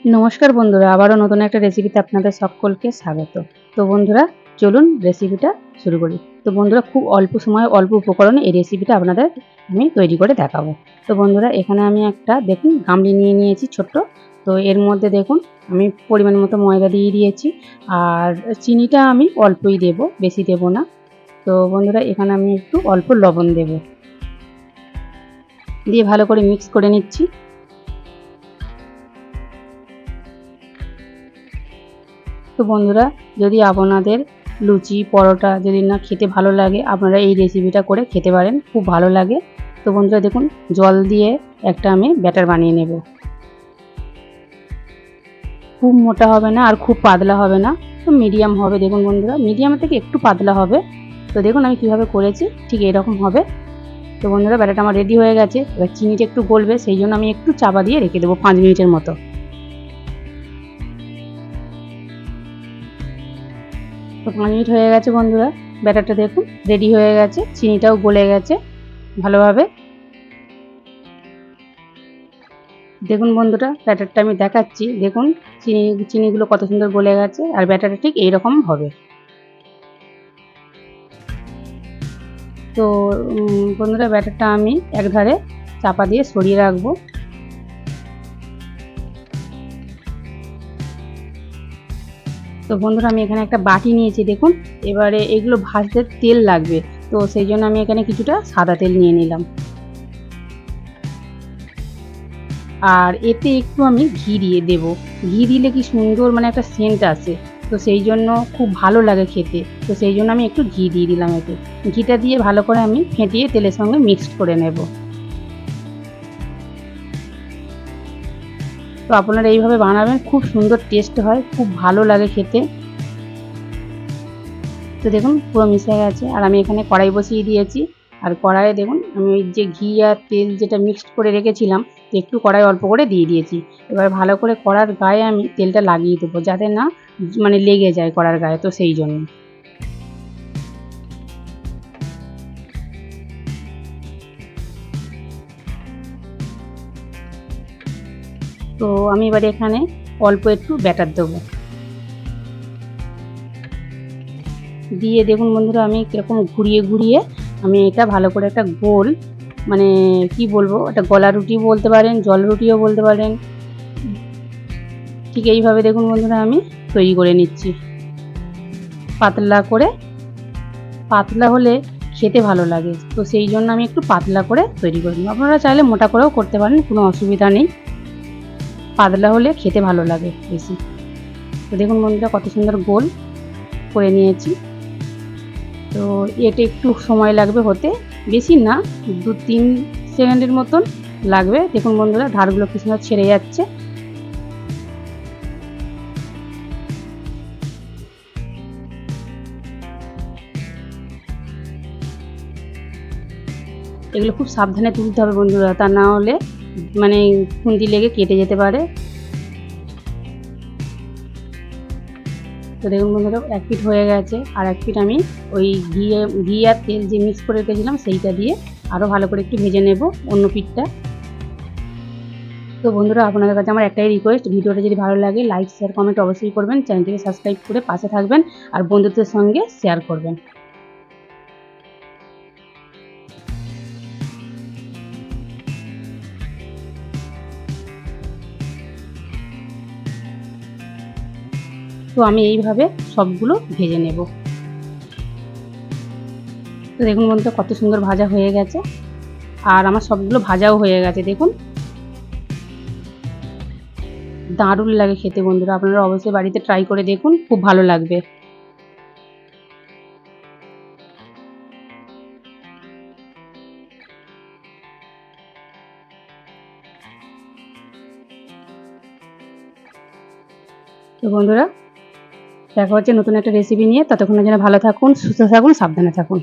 নমস্কার বন্ধুরা, আবারও নতুন একটা রেসিপিতে আপনাদের সকলকে স্বাগত। তো বন্ধুরা, চলুন রেসিপিটা শুরু করি। তো বন্ধুরা, খুব অল্প সময়ে অল্প উপকরণে এই রেসিপিটা আপনাদের আমি তৈরি করে দেখাবো। তো বন্ধুরা, এখানে আমি একটা দেখুন গামলি নিয়ে নিয়েছি ছোট্ট। তো এর মধ্যে দেখুন আমি পরিমাণ মতো ময়দা দিয়ে দিয়েছি, আর চিনিটা আমি অল্পই দেব, বেশি দেব না। তো বন্ধুরা, এখানে আমি একটু অল্প লবণ দেব, দিয়ে ভালো করে মিক্স করে নিচ্ছি। তো বন্ধুরা, যদি আপনাদের লুচি পরোটা যদি না খেতে ভালো লাগে, আপনারা এই রেসিপিটা করে খেতে পারেন, খুব ভালো লাগে। তো বন্ধুরা দেখুন, জল দিয়ে একটা আমি ব্যাটার বানিয়ে নেব। খুব মোটা হবে না আর খুব পাতলা হবে না, তো মিডিয়াম হবে। দেখুন বন্ধুরা, মিডিয়াম থেকে একটু পাতলা হবে। তো দেখুন আমি কিভাবে করেছি, ঠিক এরকম হবে। তো বন্ধুরা, ব্যাটারটা আমার রেডি হয়ে গেছে। এবার চিনিটা একটু গলবে, সেই জন্য আমি একটু চাপা দিয়ে রেখে দেবো 5 মিনিটের মতো। তো 5 মিনিট হয়ে গেছে বন্ধুরা, ব্যাটারটা দেখুন রেডি হয়ে গেছে, চিনিটাও গলে গেছে ভালোভাবে। দেখুন বন্ধুরা, ব্যাটারটা আমি দেখাচ্ছি, দেখুন চিনিগুলো কত সুন্দর গলে গেছে, আর ব্যাটারটা ঠিক এইরকম হবে। তো বন্ধুরা, ব্যাটারটা আমি একধারে চাপা দিয়ে সরিয়ে রাখবো। তো বন্ধুরা, আমি এখানে একটা বাটি নিয়েছি দেখুন। এবারে এগুলো ভাজতে তেল লাগবে, তো সেই জন্য আমি এখানে কিছুটা সাদা তেল নিয়ে নিলাম, আর এতে একটু আমি ঘি দিয়ে দেব। ঘি দিলে কি সুন্দর মানে একটা সেন্ট আসে, তো সেই জন্য খুব ভালো লাগে খেতে। তো সেই জন্য আমি একটু ঘি দিয়ে দিলাম এতে। ঘিটা দিয়ে ভালো করে আমি ফেটিয়ে তেলের সঙ্গে মিক্সড করে নেব। তো আপনারা এইভাবে বানাবেন, খুব সুন্দর টেস্ট হয়, খুব ভালো লাগে খেতে। তো দেখুন পুরো মিশে গেছে, আর আমি এখানে কড়াই বসিয়ে দিয়েছি। আর কড়াইয়ে দেখুন আমি ওই যে ঘি আর তেল যেটা মিক্সড করে রেখেছিলাম, একটু কড়াই অল্প করে দিয়ে দিয়েছি। এবার ভালো করে কড়ার গায়ে আমি তেলটা লাগিয়ে দেবো, যাতে না মানে লেগে যায় কড়ার গায়ে, তো সেই জন্য। তো আমি এবার এখানে অল্প একটু ব্যাটার দেবো, দিয়ে দেখুন বন্ধুরা আমি কীরকম ঘুরিয়ে ঘুরিয়ে আমি এটা ভালো করে একটা গোল, মানে কি বলবো, একটা গলা রুটি বলতে পারেন, জল রুটিও বলতে পারেন, ঠিক এইভাবে দেখুন বন্ধুরা আমি তৈরি করে নিচ্ছি। পাতলা করে, পাতলা হলে খেতে ভালো লাগে, তো সেই জন্য আমি একটু পাতলা করে তৈরি করে নিই। আপনারা চাইলে মোটা করেও করতে পারেন, কোনো অসুবিধা নেই, পাতলা হলে খেতে ভালো লাগে বেশি। তো দেখুন বন্ধুরা কত সুন্দর গোল করে নিয়েছি। তো এটা একটু সময় লাগবে হতে, বেশি না, 2-3 সেকেন্ডের মতন লাগবে। দেখুন বন্ধুরা ধারগুলো কি সুন্দর ছেড়ে যাচ্ছে। এগুলো খুব সাবধানে তুলতে হবে বন্ধুরা, তা না হলে মানে খুন্তি লেগে কেটে যেতে পারে। তো দেখুন বন্ধুরা এক পিঠ হয়ে গেছে, আর এক পিঠ আমি ওই ঘি আর তেল যে মিক্স করে রেখেছিলাম সেইটা দিয়ে আরও ভালো করে একটু ভেজে নেব অন্য পিঠটা। তো বন্ধুরা, আপনাদের কাছে আমার একটাই রিকোয়েস্ট, ভিডিওটা যদি ভালো লাগে লাইক শেয়ার কমেন্ট অবশ্যই করবেন, চ্যানেলটিকে সাবস্ক্রাইব করে পাশে থাকবেন, আর বন্ধুদের সঙ্গে শেয়ার করবেন। তো আমি এইভাবে সবগুলো ভেজে নেব। তো দেখুন বন্ধুরা কত সুন্দর ভাজা হয়ে গেছে, আর আমার সবগুলো ভাজাও হয়ে গেছে দেখুন। দারুণ লাগে খেতে বন্ধুরা, আপনারা অবশ্যই বাড়িতে ট্রাই করে দেখুন, খুব ভালো লাগবে। তো বন্ধুরা, দেখা হচ্ছে নতুন একটা রেসিপি নিয়ে, ততক্ষণের জন্য ভালো থাকুন, সুস্থ থাকুন, সাবধানে থাকুন।